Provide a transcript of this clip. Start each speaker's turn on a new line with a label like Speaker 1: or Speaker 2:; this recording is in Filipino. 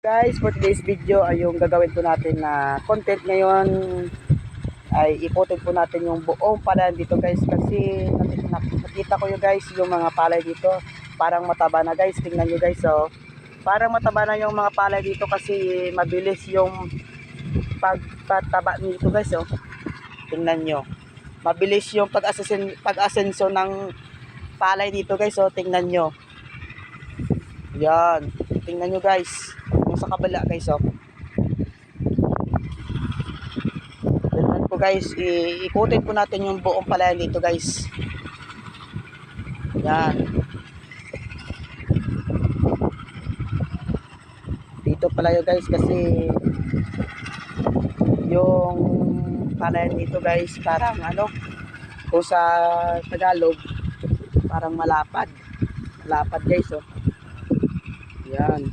Speaker 1: Guys, for today's video ay yung gagawin po natin na content ngayon ay ikutin po natin yung buong palayan dito guys, kasi nakita ko yung guys yung mga palay dito parang mataba na guys. Tingnan nyo guys, so parang mataba na yung mga palay dito kasi mabilis yung pagtataba nito guys. So tingnan nyo, mabilis yung pag-asenso ng palay dito guys. So tingnan nyo, yan, tingnan nyo guys yung sa kabila guys. So tingnan po guys, ikutin po natin yung buong palayan dito guys. Yan, dito pala yun guys, kasi yung palayan dito guys parang ano, kung sa Tagalog parang malapad guys. So yan,